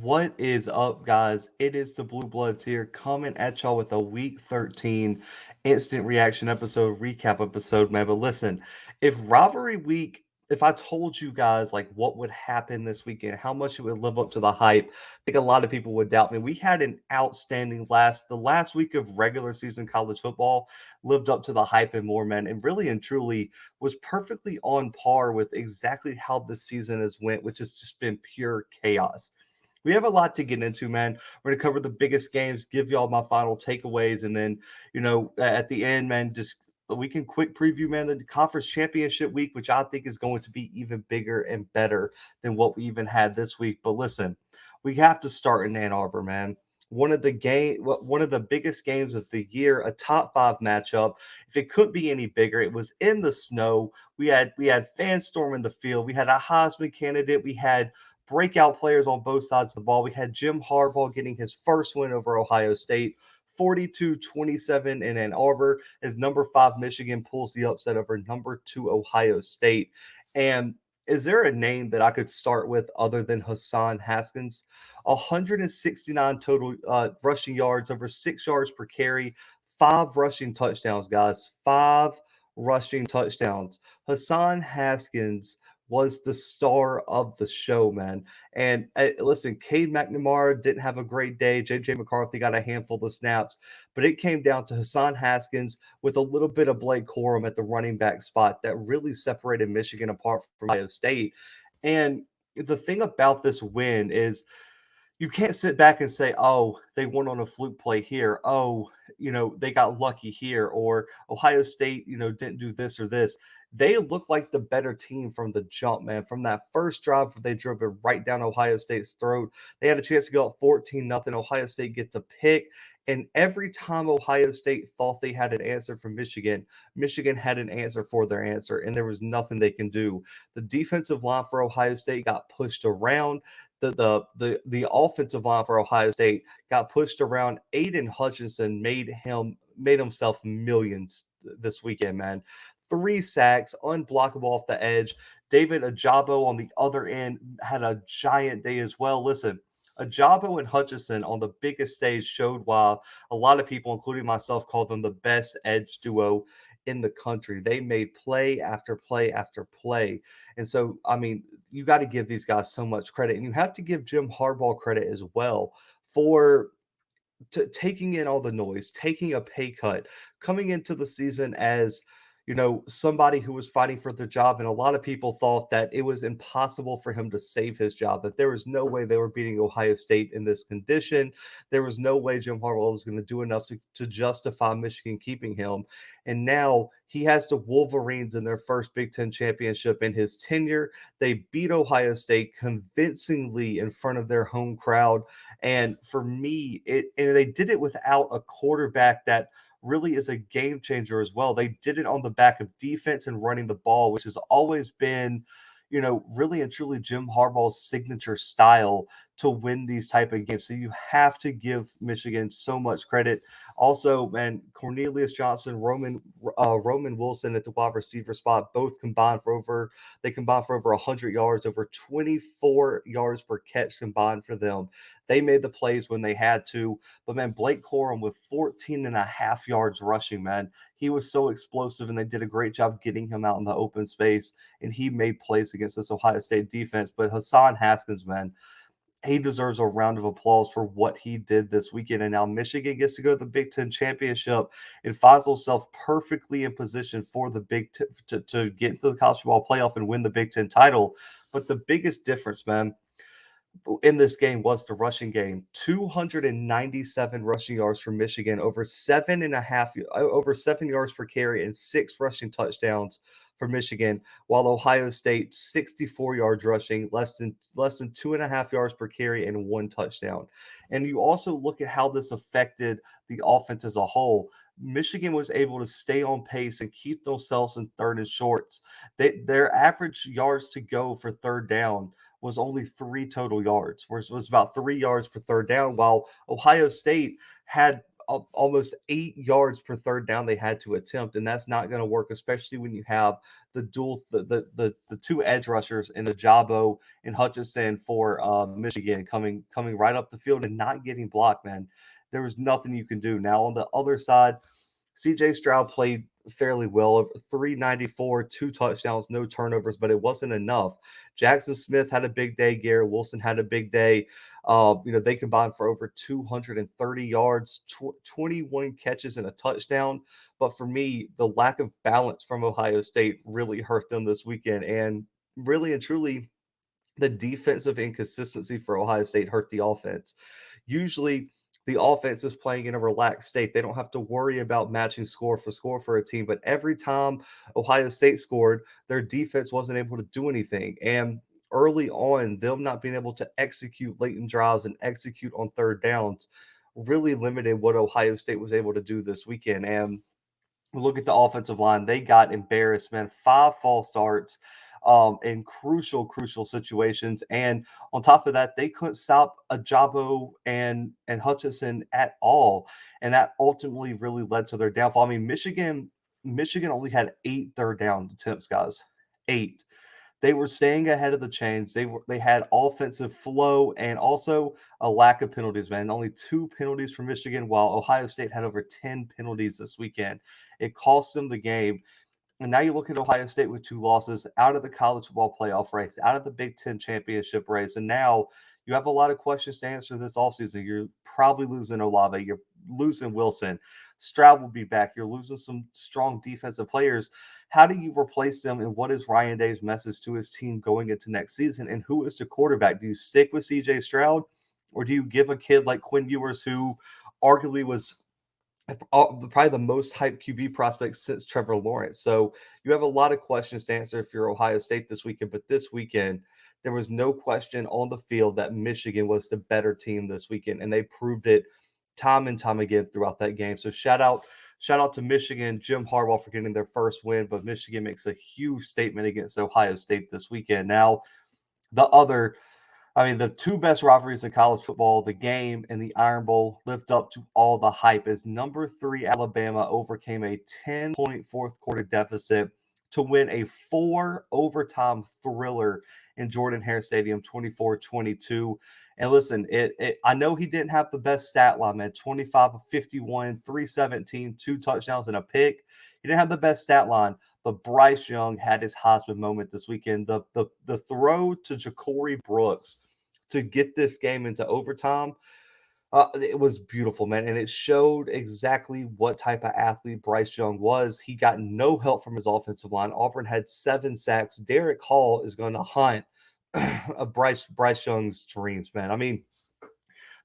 What is up, guys? It is the Blue Bloods here, coming at y'all with a Week 13 instant reaction episode, recap episode, man. But listen, if rivalry week, if I told you guys like what would happen this weekend, how much it would live up to the hype, I think a lot of people would doubt me. We had an outstanding the last week of regular season college football lived up to the hype and more, man, and really and truly was perfectly on par with exactly how the season has went, which has just been pure chaos. We have a lot to get into, man. We're going to cover the biggest games, give y'all my final takeaways, and then, at the end, man, just we can quick preview, man, the conference championship week, which I think is going to be even bigger and better than what we even had this week. But listen, we have to start in Ann Arbor, man. One of the biggest games of the year, a top five matchup. If it couldn't be any bigger, it was in the snow. We had fans storming the field. We had a Heisman candidate. We had breakout players on both sides of the ball. We had Jim Harbaugh getting his first win over Ohio State, 42-27 in Ann Arbor, as number 5 Michigan pulls the upset over number 2 Ohio State. And is there a name that I could start with other than Hassan Haskins? 169 total rushing yards, over 6 yards per carry, 5 rushing touchdowns, guys. 5 rushing touchdowns. Hassan Haskins was the star of the show, man. And listen, Cade McNamara didn't have a great day. J.J. McCarthy got a handful of snaps, but it came down to Hassan Haskins with a little bit of Blake Corum at the running back spot that really separated Michigan apart from Ohio State. And the thing about this win is you can't sit back and say, oh, they won on a fluke play here. Oh, they got lucky here, or Ohio State, didn't do this or this. They look like the better team from the jump, man. From that first drive where they drove it right down Ohio State's throat, they had a chance to go up 14-0. Ohio State gets a pick. And every time Ohio State thought they had an answer for Michigan, Michigan had an answer for their answer, and there was nothing they can do. The defensive line for Ohio State got pushed around. The offensive line for Ohio State got pushed around. Aiden Hutchinson made himself millions this weekend, man. 3 sacks, unblockable off the edge. David Ajabo on the other end had a giant day as well. Listen, Ajabo and Hutchinson on the biggest stage showed why a lot of people, including myself, call them the best edge duo in the country. They made play after play after play. And so, I mean, you got to give these guys so much credit. And you have to give Jim Harbaugh credit as well for taking in all the noise, taking a pay cut, coming into the season as somebody who was fighting for their job. And a lot of people thought that it was impossible for him to save his job, that there was no way they were beating Ohio State in this condition. There was no way Jim Harbaugh was going to do enough to justify Michigan keeping him. And now he has the Wolverines in their first Big Ten championship in his tenure. They beat Ohio State convincingly in front of their home crowd. And for me, and they did it without a quarterback that really is a game changer as well. They did it on the back of defense and running the ball, which has always been, really and truly Jim Harbaugh's signature style to win these type of games. So you have to give Michigan so much credit. Also, man, Cornelius Johnson, Roman Wilson at the wide receiver spot, both combined for over 100 yards, over 24 yards per catch combined for them. They made the plays when they had to. But, man, Blake Corum with 14 and a half yards rushing, man. He was so explosive, and they did a great job getting him out in the open space, and he made plays against this Ohio State defense. But Hassan Haskins, man, he deserves a round of applause for what he did this weekend. And now Michigan gets to go to the Big Ten championship and finds himself perfectly in position for the to get into the college football playoff and win the Big Ten title. But the biggest difference, man, in this game was the rushing game. 297 rushing yards for Michigan, over 7 yards per carry, and 6 rushing touchdowns for Michigan, while Ohio State 64 yards rushing, less than 2.5 yards per carry, and 1 touchdown. And you also look at how this affected the offense as a whole. Michigan was able to stay on pace and keep themselves in third and shorts. Their average yards to go for third down was only 3 total yards, whereas it was about 3 yards per third down, while Ohio State had almost 8 yards per third down they had to attempt, and that's not going to work, especially when you have the two edge rushers in Ajabo and Hutchinson for Michigan coming right up the field and not getting blocked. Man, there was nothing you can do. Now on the other side, CJ Stroud played fairly well, 394, 2 touchdowns, no turnovers, but it wasn't enough. Jackson Smith had a big day. Garrett Wilson had a big day. They combined for over 230 yards, 21 catches, and a touchdown. But for me, the lack of balance from Ohio State really hurt them this weekend. And really and truly, the defensive inconsistency for Ohio State hurt the offense. Usually, the offense is playing in a relaxed state. They don't have to worry about matching score for a team. But every time Ohio State scored, their defense wasn't able to do anything. And early on, them not being able to execute late in drives and execute on third downs really limited what Ohio State was able to do this weekend. And look at the offensive line. They got embarrassed, man. 5 false starts in crucial situations. And on top of that, they couldn't stop Ajabo and Hutchinson at all. And that ultimately really led to their downfall. I mean, Michigan only had 8 third down attempts, guys. 8. They were staying ahead of the chains. They had offensive flow and also a lack of penalties, man. Only 2 penalties for Michigan, while Ohio State had over 10 penalties this weekend. It cost them the game. And now you look at Ohio State with 2 losses, out of the college football playoff race, out of the Big Ten championship race. And now you have a lot of questions to answer this offseason. You're probably losing Olave. You're losing Wilson. Stroud will be back. You're losing some strong defensive players. How do you replace them? And what is Ryan Day's message to his team going into next season? And who is the quarterback? Do you stick with CJ Stroud, or do you give a kid like Quinn Ewers, who arguably was probably the most hyped QB prospect since Trevor Lawrence? So you have a lot of questions to answer if you're Ohio State this weekend. But this weekend, there was no question on the field that Michigan was the better team this weekend, and they proved it time and time again throughout that game. So shout out to Michigan, Jim Harbaugh for getting their first win. But Michigan makes a huge statement against Ohio State this weekend. Now, the other the two best rivalries in college football, the game and the Iron Bowl, lived up to all the hype as number 3 Alabama overcame a 10-point fourth quarter deficit to win a 4 overtime thriller in Jordan-Hare Stadium, 24-22. And listen, I know he didn't have the best stat line, man. 25 of 51, 317, 2 touchdowns and a pick. He didn't have the best stat line, but Bryce Young had his Heisman moment this weekend. The throw to Ja'Cory Brooks to get this game into overtime, it was beautiful, man. And it showed exactly what type of athlete Bryce Young was. He got no help from his offensive line. Auburn had 7 sacks. Derek Hall is going to hunt Bryce Young's dreams, man. I mean,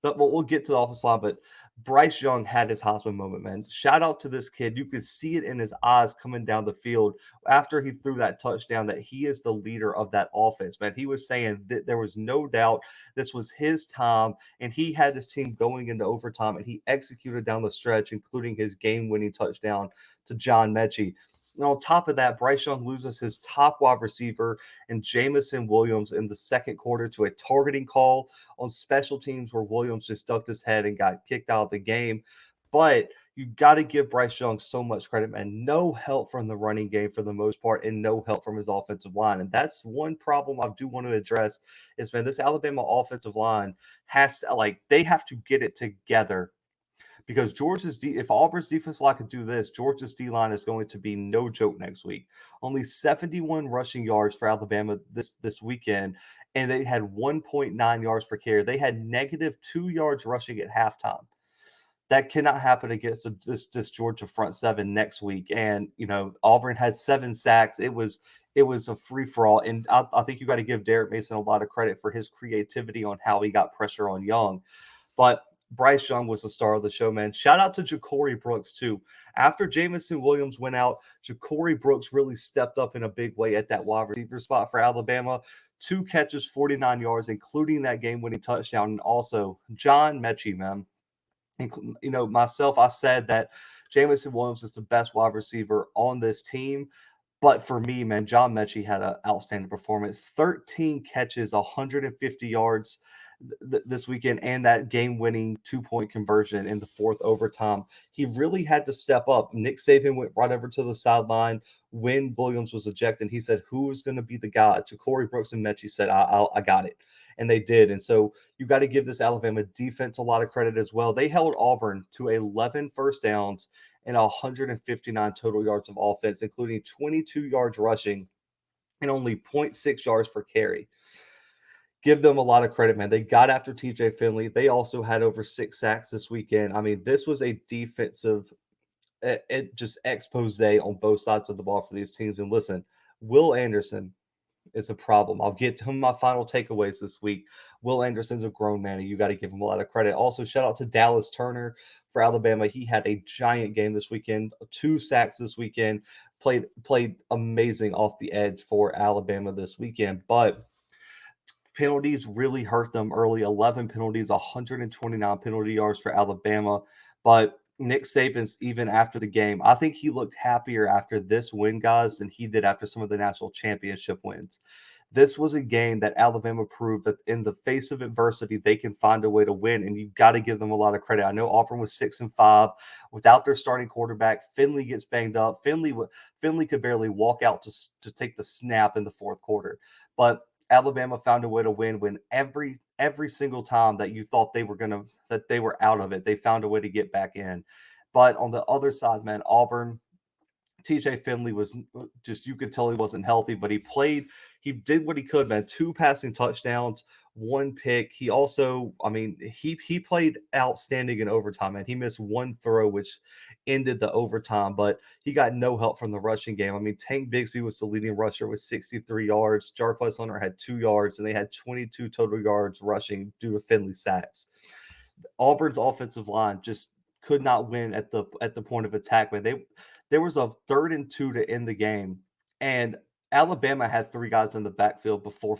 but we'll get to the offensive line, but Bryce Young had his Heisman moment, man. Shout out to this kid. You could see it in his eyes coming down the field after he threw that touchdown that he is the leader of that offense, man. He was saying that there was no doubt this was his time, and he had his team going into overtime, and he executed down the stretch, including his game-winning touchdown to John Mechie. And on top of that, Bryce Young loses his top wide receiver and Jamison Williams in the second quarter to a targeting call on special teams where Williams just ducked his head and got kicked out of the game. But you got to give Bryce Young so much credit, man. No help from the running game for the most part, and no help from his offensive line. And that's one problem I do want to address is, man, this Alabama offensive line has to, they have to get it together, because if Auburn's defense line could do this, Georgia's D line is going to be no joke next week. Only 71 rushing yards for Alabama this weekend, and they had 1.9 yards per carry. They had negative 2 yards rushing at halftime. That cannot happen against this Georgia front seven next week. And Auburn had 7 sacks. It was a free for all, and I think you got to give Derek Mason a lot of credit for his creativity on how he got pressure on Young, but Bryce Young was the star of the show, man. Shout out to Ja'Cory Brooks, too. After Jamison Williams went out, Ja'Cory Brooks really stepped up in a big way at that wide receiver spot for Alabama. 2 catches, 49 yards, including that game-winning touchdown. And also, John Mechie, man. Myself, I said that Jamison Williams is the best wide receiver on this team. But for me, man, John Mechie had an outstanding performance. 13 catches, 150 yards this weekend, and that game-winning two-point conversion in the fourth overtime. He really had to step up. Nick Saban went right over to the sideline when Williams was ejected. He said, "Who is going to be the guy?" Ja'Cory Brooks and Mechie said, I got it." And they did. And so you got to give this Alabama defense a lot of credit as well. They held Auburn to 11 first downs and 159 total yards of offense, including 22 yards rushing and only zero point 0.6 yards per carry. Give them a lot of credit, man. They got after TJ Finley. They also had over 6 sacks this weekend. I mean, this was a defensive just expose on both sides of the ball for these teams. And listen, Will Anderson is a problem. I'll get to my final takeaways this week. Will Anderson's a grown man, and you got to give him a lot of credit. Also, shout out to Dallas Turner for Alabama. He had a giant game this weekend, 2 sacks this weekend, played amazing off the edge for Alabama this weekend. But penalties really hurt them early. 11 penalties, 129 penalty yards for Alabama. But Nick Saban's, even after the game, I think he looked happier after this win, guys, than he did after some of the national championship wins. This was a game that Alabama proved that in the face of adversity, they can find a way to win, and you've got to give them a lot of credit. I know Auburn was 6-5 without their starting quarterback. Finley gets banged up. Finley could barely walk out to take the snap in the fourth quarter, but Alabama found a way to win when every single time that you thought they were out of it, they found a way to get back in. But on the other side, man, Auburn, TJ Finley was just, you could tell he wasn't healthy, but he did what he could, man. 2 passing touchdowns, 1 pick. He also, I mean, he played outstanding in overtime, man. He missed 1 throw, which ended the overtime, but he got no help from the rushing game. I mean, Tank Bigsby was the leading rusher with 63 yards. Jarquez Hunter had 2 yards, and they had 22 total yards rushing due to Finley sacks. Auburn's offensive line just could not win at the point of attack. But there was a 3rd and 2 to end the game, and Alabama had 3 guys in the backfield before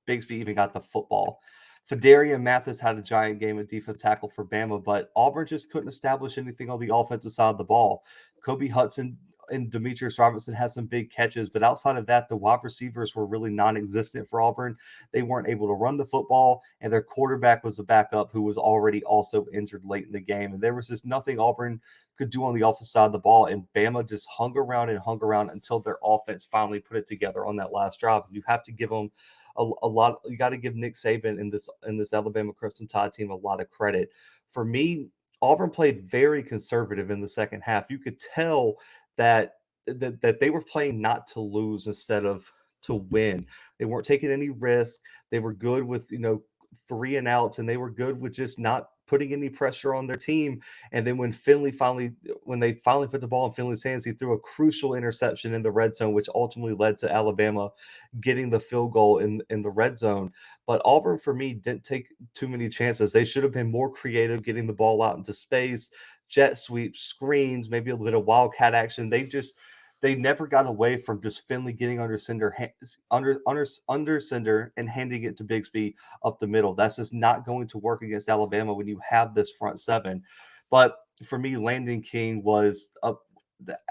Bigsby even got the football. Fedarian Mathis had a giant game of defense tackle for Bama, but Auburn just couldn't establish anything on the offensive side of the ball. Kobe Hudson and Demetrius Robinson had some big catches, but outside of that, the wide receivers were really non-existent for Auburn. They weren't able to run the football, and their quarterback was a backup who was already also injured late in the game. And there was just nothing Auburn could do on the offensive side of the ball, and Bama just hung around until their offense finally put it together on that last drive. You have to give them a lot. You got to give Nick Saban in this Alabama Crimson Tide team a lot of credit. For me, Auburn played very conservative in the second half. You could tell that they were playing not to lose instead of to win. They weren't taking any risk. They were good with 3 and outs, and they were good with just not putting any pressure on their team. And then when they finally put the ball in Finley's hands, he threw a crucial interception in the red zone, which ultimately led to Alabama getting the field goal in the red zone. But Auburn, for me, didn't take too many chances. They should have been more creative, getting the ball out into space, jet sweeps, screens, maybe a little wildcat action. They never got away from just Finley getting under center and handing it to Bigsby up the middle. That's just not going to work against Alabama when you have this front 7. But for me, Landon King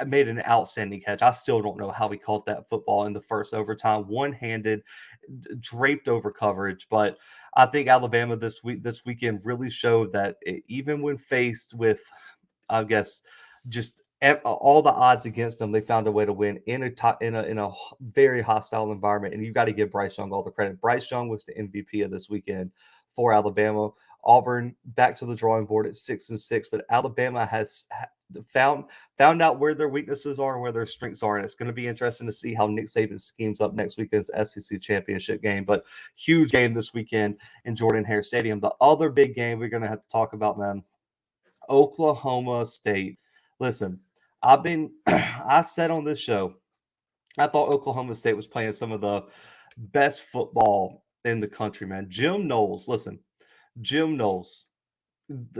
made an outstanding catch. I still don't know how he caught that football in the first overtime, one-handed, draped over coverage. But I think Alabama this weekend really showed that even when faced with, I guess, just all the odds against them, they found a way to win in a very hostile environment. And you got to give Bryce Young all the credit. Bryce Young was the MVP of this weekend for Alabama. Auburn back to the drawing board at 6-6, but Alabama has found out where their weaknesses are and where their strengths are, and it's going to be interesting to see how Nick Saban schemes up next weekend's SEC championship game. But huge game this weekend in Jordan-Hare Stadium. The other big game we're going to have to talk about, man, Oklahoma State. Listen, I said on this show, I thought Oklahoma State was playing some of the best football in the country, man. Jim Knowles, listen, Jim Knowles,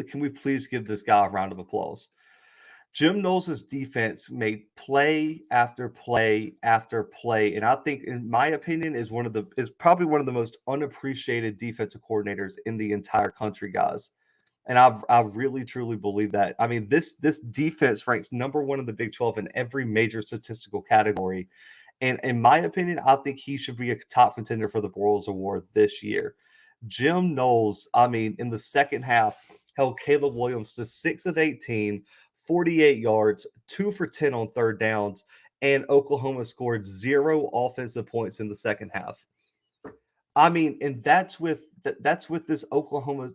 can we please give this guy a round of applause? Jim Knowles' defense made play after play after play, and I think, in my opinion, is probably one of the most unappreciated defensive coordinators in the entire country, guys. And I really truly believe that. I mean, this defense ranks number one in the Big 12 in every major statistical category. And in my opinion, I think he should be a top contender for the Broyles Award this year. Jim Knowles, I mean, in the second half, held Caleb Williams to 6 of 18, 48 yards, 2 for 10 on third downs, and Oklahoma scored 0 offensive points in the second half. I mean, and that's with this Oklahoma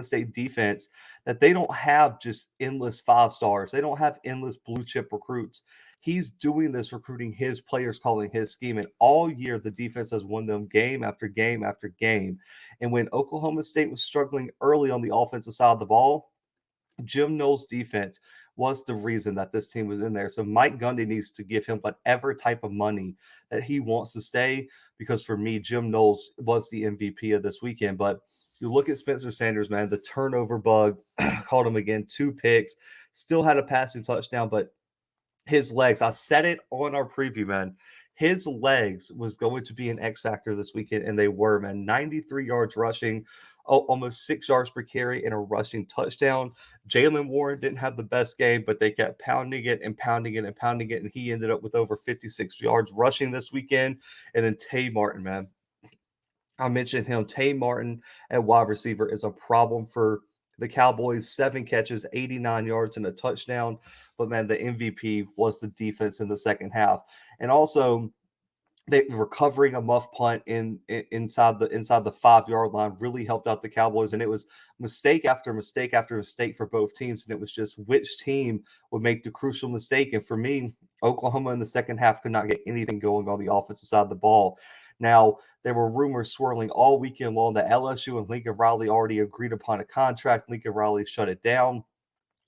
State defense, that they don't have just endless 5 stars. They don't have endless blue chip recruits. He's doing this recruiting his players, calling his scheme, and all year the defense has won them game after game after game. And when Oklahoma State was struggling early on the offensive side of the ball, Jim Knowles' defense was the reason that this team was in there. So Mike Gundy needs to give him whatever type of money that he wants to stay, because for me, Jim Knowles was the MVP of this weekend. But you look at Spencer Sanders, man, the turnover bug called him again, 2 picks, still had a passing touchdown, but his legs, I said it on our preview, man. His legs was going to be an X factor this weekend, and they were, man. 93 yards rushing, almost 6 yards per carry, and a rushing touchdown. Jalen Warren didn't have the best game, but they kept pounding it and pounding it and pounding it, and he ended up with over 56 yards rushing this weekend. And then Tay Martin, man. I mentioned him. Tay Martin at wide receiver is a problem for the Cowboys. 7 catches, 89 yards, and a touchdown. But man, the MVP was the defense in the second half. And also, they recovering a muff punt inside the 5 yard line really helped out the Cowboys, and it was mistake after mistake after mistake for both teams, and it was just which team would make the crucial mistake. And for me, Oklahoma in the second half could not get anything going on the offensive side of the ball. Now, there were rumors swirling all weekend long that LSU and Lincoln Riley already agreed upon a contract. Lincoln Riley shut it down.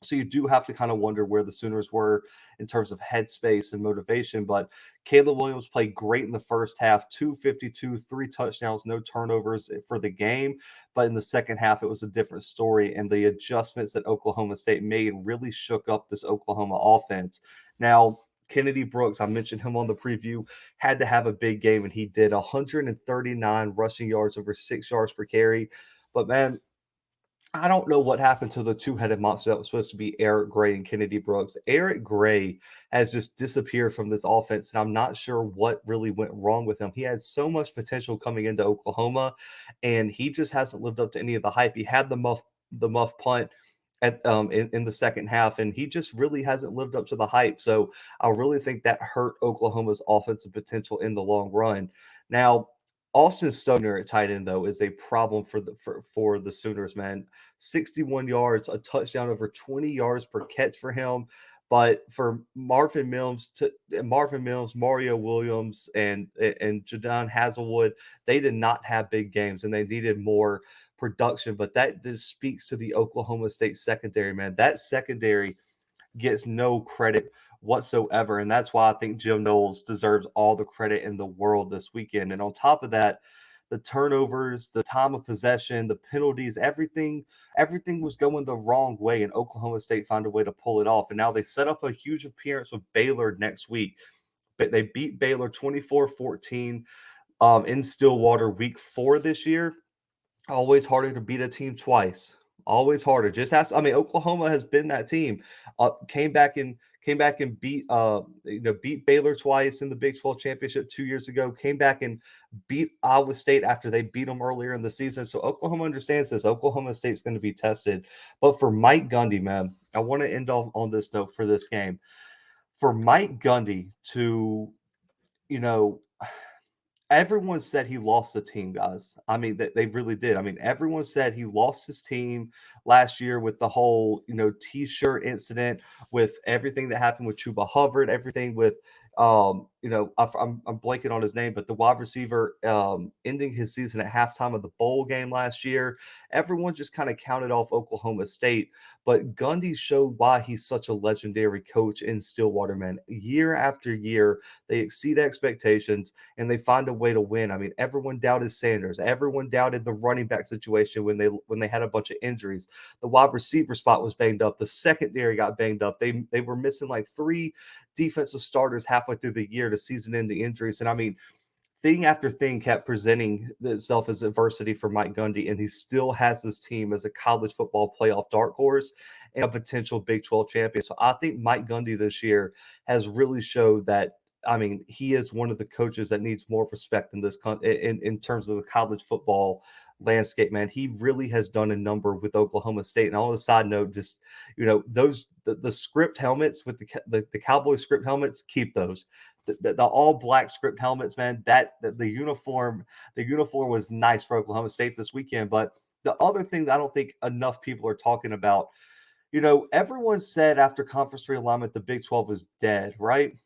So you do have to kind of wonder where the Sooners were in terms of headspace and motivation. But Caleb Williams played great in the first half, 252, 3 touchdowns, no turnovers for the game. But in the second half, it was a different story. And the adjustments that Oklahoma State made really shook up this Oklahoma offense. Now, Kennedy Brooks, I mentioned him on the preview, had to have a big game, and he did 139 rushing yards, over 6 yards per carry. But man, I don't know what happened to the two-headed monster that was supposed to be Eric Gray and Kennedy Brooks. Eric Gray has just disappeared from this offense, and I'm not sure what really went wrong with him. He had so much potential coming into Oklahoma, and he just hasn't lived up to any of the hype. He had the muff punt in the second half, and he just really hasn't lived up to the hype. So I really think that hurt Oklahoma's offensive potential in the long run. Now, Austin Stoner at tight end, though, is a problem for the Sooners, man. 61 yards, a touchdown, over 20 yards per catch for him. But for Marvin Mills, Mario Williams, and Jadon Hazelwood, they did not have big games, and they needed more production. But that just speaks to the Oklahoma State secondary, man. That secondary gets no credit whatsoever. And that's why I think Jim Knowles deserves all the credit in the world this weekend. And on top of that, the turnovers, the time of possession, the penalties, everything was going the wrong way. And Oklahoma State found a way to pull it off. And now they set up a huge appearance with Baylor next week. But they beat Baylor 24-14 in Stillwater week 4 this year. Always harder to beat a team twice. Always harder. I mean, Oklahoma has been that team. Came back and beat Baylor twice in the Big 12 championship 2 years ago. Came back and beat Iowa State after they beat them earlier in the season. So Oklahoma understands this. Oklahoma State's going to be tested. But for Mike Gundy, man, I want to end off on this note for this game. For Mike Gundy to, you know, everyone said he lost the team, guys. I mean, they really did. I mean, everyone said he lost his team last year with the whole, T-shirt incident, with everything that happened with Chuba Hubbard, everything with, I'm blanking on his name, but the wide receiver ending his season at halftime of the bowl game last year. Everyone just kind of counted off Oklahoma State, but Gundy showed why he's such a legendary coach in Stillwater, man. Year after year, they exceed expectations and they find a way to win. I mean, everyone doubted Sanders. Everyone doubted the running back situation when they had a bunch of injuries. The wide receiver spot was banged up. The secondary got banged up. They were missing like 3 defensive starters halfway through the year to season end the injuries. And I mean, thing after thing kept presenting itself as adversity for Mike Gundy, and he still has his team as a college football playoff dark horse and a potential Big 12 champion. So I think Mike Gundy this year has really showed that. I mean, he is one of the coaches that needs more respect in this in terms of the college football landscape, man. He really has done a number with Oklahoma State. And on a side note, just those the script helmets with the Cowboy script helmets, keep those. The all black script helmets, man. The uniform was nice for Oklahoma State this weekend. But the other thing that I don't think enough people are talking about, everyone said after conference realignment the Big 12 was dead, right?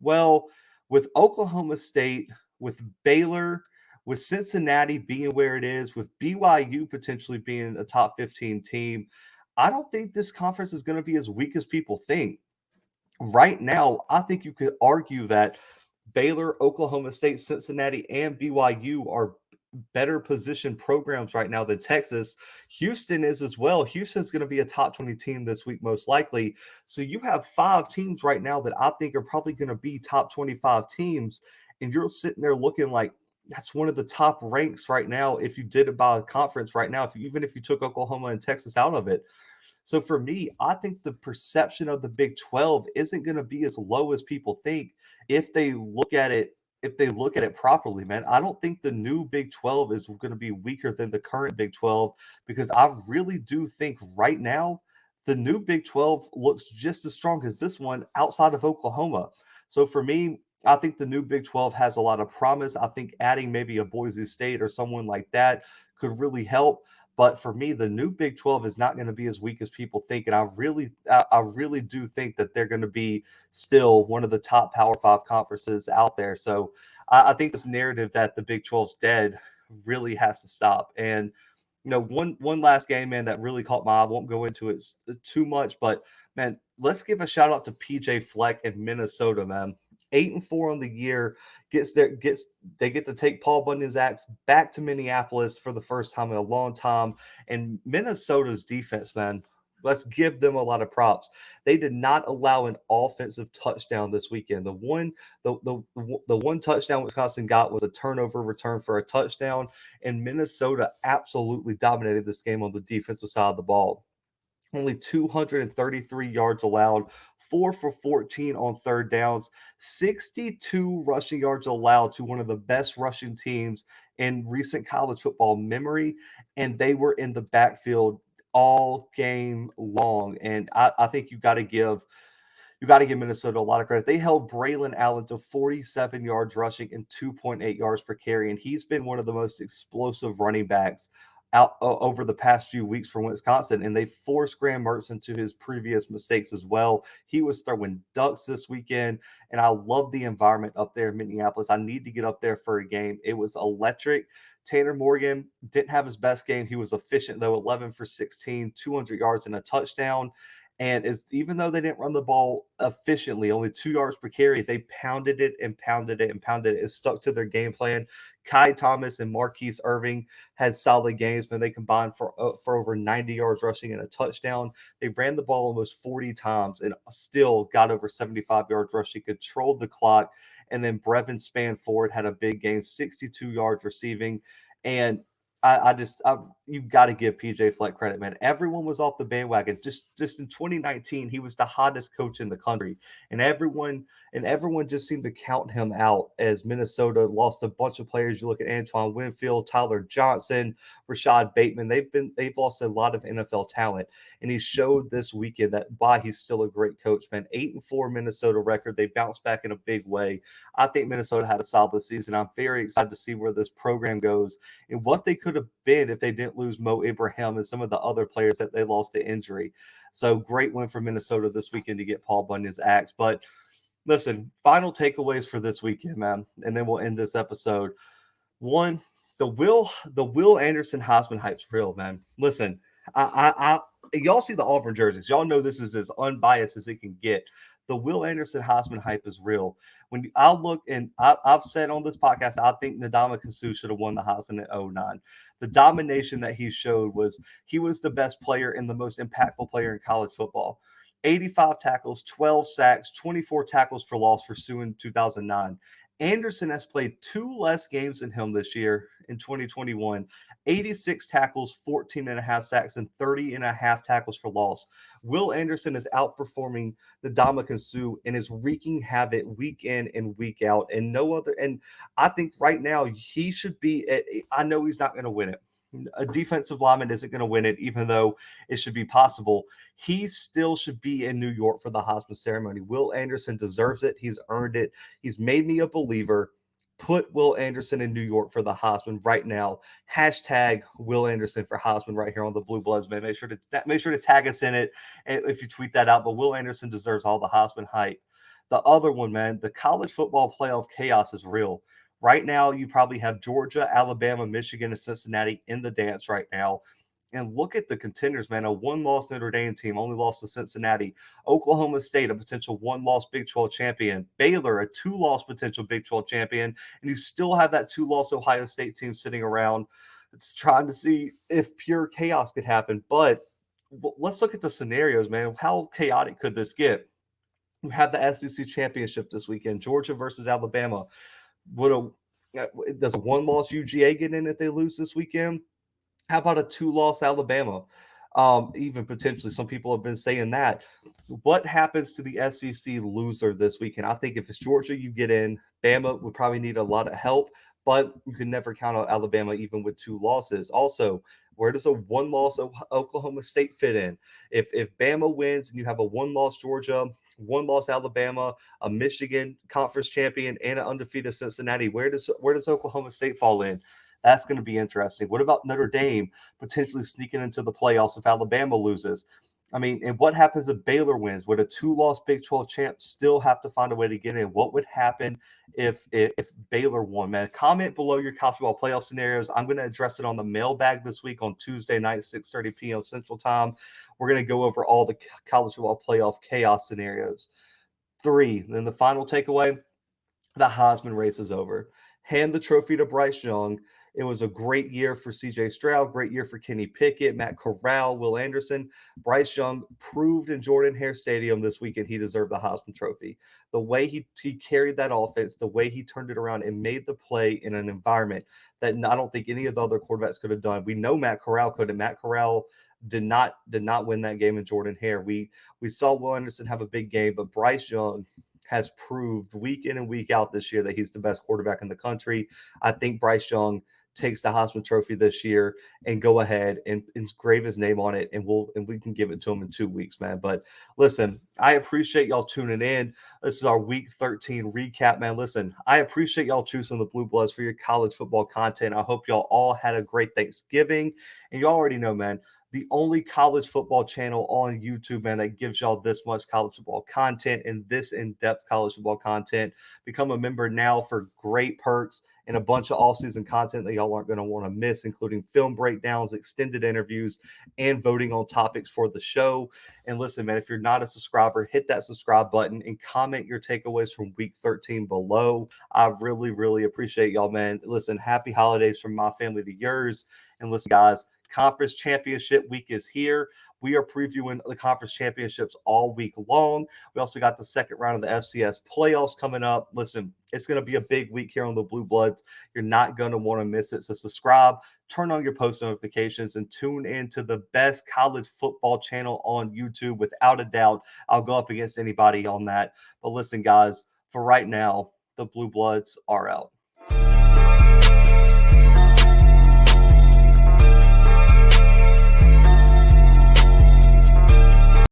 Well, with Oklahoma State, with Baylor, with Cincinnati being where it is, with BYU potentially being a top 15 team, I don't think this conference is going to be as weak as people think. Right now, I think you could argue that Baylor, Oklahoma State, Cincinnati, and BYU are better positioned programs right now than Texas. Houston is as well. Houston's going to be a top 20 team this week, most likely. So you have 5 teams right now that I think are probably going to be top 25 teams. And you're sitting there looking like that's one of the top ranks right now. If you did it by a conference right now, even if you took Oklahoma and Texas out of it. So for me, I think the perception of the Big 12 isn't going to be as low as people think if they look at it properly, man. I don't think the new Big 12 is going to be weaker than the current Big 12 because I really do think right now the new Big 12 looks just as strong as this one outside of Oklahoma. So for me, I think the new Big 12 has a lot of promise. I think adding maybe a Boise State or someone like that could really help. But for me, the new Big 12 is not going to be as weak as people think, and I really do think that they're going to be still one of the top Power Five conferences out there. So I think this narrative that the Big 12's dead really has to stop. And one last game, man, that really caught my eye. I won't go into it too much, but man, let's give a shout out to PJ Fleck in Minnesota, man. 8-4 on the year, they get to take Paul Bunyan's axe back to Minneapolis for the first time in a long time. And Minnesota's defense, man, let's give them a lot of props. They did not allow an offensive touchdown this weekend. The one touchdown Wisconsin got was a turnover return for a touchdown, and Minnesota absolutely dominated this game on the defensive side of the ball. Only 233 yards allowed, 4 for 14 on third downs, 62 rushing yards allowed to one of the best rushing teams in recent college football memory. And they were in the backfield all game long. And I think you got to give Minnesota a lot of credit. They held Braylon Allen to 47 yards rushing and 2.8 yards per carry, and he's been one of the most explosive running backs out over the past few weeks for Wisconsin. And they forced Graham Mertz into his previous mistakes as well. He was throwing ducks this weekend, and I love the environment up there in Minneapolis. I need to get up there for a game. It was electric. Tanner Morgan didn't have his best game. He was efficient, though, 11 for 16, 200 yards and a touchdown. And even though they didn't run the ball efficiently, only 2 yards per carry, they pounded it and pounded it and pounded it. It stuck to their game plan. Kai Thomas and Marquise Irving had solid games, but they combined for over 90 yards rushing and a touchdown. They ran the ball almost 40 times and still got over 75 yards rushing, controlled the clock. And then Brevin Spanford had a big game, 62 yards receiving. And you got to give PJ Fleck credit, man. Everyone was off the bandwagon. Just in 2019, he was the hottest coach in the country, and everyone just seemed to count him out as Minnesota lost a bunch of players. You look at Antoine Winfield, Tyler Johnson, Rashad Bateman. They've lost a lot of NFL talent, and he showed this weekend that why he's still a great coach, man. 8-4 Minnesota record. They bounced back in a big way. I think Minnesota had a solid season. I'm very excited to see where this program goes and what they could have been if they didn't lose Mo Ibrahim and some of the other players that they lost to injury. So great win for Minnesota this weekend to get Paul Bunyan's axe. But listen, final takeaways for this weekend, man, and then we'll end this episode. One, the Will Anderson Heisman hype's real, man. Listen, I y'all see the Auburn jerseys. Y'all know this is as unbiased as it can get. The Will Anderson Heisman hype is real. When I look, and I've said on this podcast, I think Ndamukong Suh should have won the Heisman in 2009. The domination that he showed he was the best player and the most impactful player in college football. 85 tackles, 12 sacks, 24 tackles for loss for Suh in 2009. Anderson has played 2 less games than him this year in 2021. 86 tackles, 14 and a half sacks, and 30 and a half tackles for loss. Will Anderson is outperforming the Ndamukong Suh and is wreaking havoc week in and week out. And no other. And I think right now he should be. I know he's not going to win it. A defensive lineman isn't going to win it, even though it should be possible. He still should be in New York for the Heisman ceremony. Will Anderson deserves it. He's earned it. He's made me a believer. Put Will Anderson in New York for the Heisman right now. Hashtag Will Anderson for Heisman right here on the Blue Bloods, man. Make sure to tag us in it if you tweet that out. But Will Anderson deserves all the Heisman hype. The other one, man, the college football playoff chaos is real. Right now, you probably have Georgia, Alabama, Michigan, and Cincinnati in the dance right now. And look at the contenders, man. A one-loss Notre Dame team only lost to Cincinnati. Oklahoma State, a potential one-loss Big 12 champion. Baylor, a two-loss potential Big 12 champion. And you still have that two-loss Ohio State team sitting around. It's trying to see if pure chaos could happen. But let's look at the scenarios, man. How chaotic could this get? You have the SEC championship this weekend, Georgia versus Alabama. Does a one-loss UGA get in if they lose this weekend? How about a two-loss Alabama? Even potentially, some people have been saying that. What happens to the SEC loser this weekend? I think if it's Georgia, you get in. Bama would probably need a lot of help, but you can never count on Alabama even with two losses. Also, where does a one-loss Oklahoma State fit in? If Bama wins and you have a one-loss Georgia, one-loss Alabama, a Michigan conference champion, and an undefeated Cincinnati, where does Oklahoma State fall in? That's going to be interesting. What about Notre Dame potentially sneaking into the playoffs if Alabama loses? I mean, and what happens if Baylor wins? Would a two-loss Big 12 champ still have to find a way to get in? What would happen if Baylor won, man? Comment below your college football playoff scenarios. I'm going to address it on the mailbag this week on Tuesday night, 6:30 p.m. Central Time. We're going to go over all the college football playoff chaos scenarios. 3, then the final takeaway, the Heisman race is over. Hand the trophy to Bryce Young. It was a great year for CJ Stroud, great year for Kenny Pickett, Matt Corral, Will Anderson. Bryce Young proved in Jordan-Hare Stadium this weekend he deserved the Heisman Trophy. The way he carried that offense, the way he turned it around and made the play in an environment that I don't think any of the other quarterbacks could have done. We know Matt Corral could, and Matt Corral did not win that game in Jordan-Hare. We saw Will Anderson have a big game, but Bryce Young has proved week in and week out this year that he's the best quarterback in the country. I think Bryce Young takes the Heisman Trophy this year and go ahead and engrave his name on it, and we can give it to him in 2 weeks, man. But listen, I appreciate y'all tuning in. This is our Week 13 recap, man. Listen, I appreciate y'all choosing the Blue Bloods for your college football content. I hope y'all all had a great Thanksgiving, and you already know, man, the only college football channel on YouTube, man, that gives y'all this much college football content and this in-depth college football content. Become a member now for great perks and a bunch of all-season content that y'all aren't going to want to miss, including film breakdowns, extended interviews, and voting on topics for the show. And listen, man, if you're not a subscriber, hit that subscribe button and comment your takeaways from Week 13 below. I really, really appreciate y'all, man. Listen, happy holidays from my family to yours. And listen, guys, Conference Championship week is here. We are previewing the conference championships all week long. We also got the second round of the FCS playoffs coming up. Listen, it's going to be a big week here on the Blue Bloods. You're not going to want to miss it. So subscribe, turn on your post notifications, and tune in to the best college football channel on YouTube. Without a doubt, I'll go up against anybody on that. But listen, guys, for right now, the Blue Bloods are out.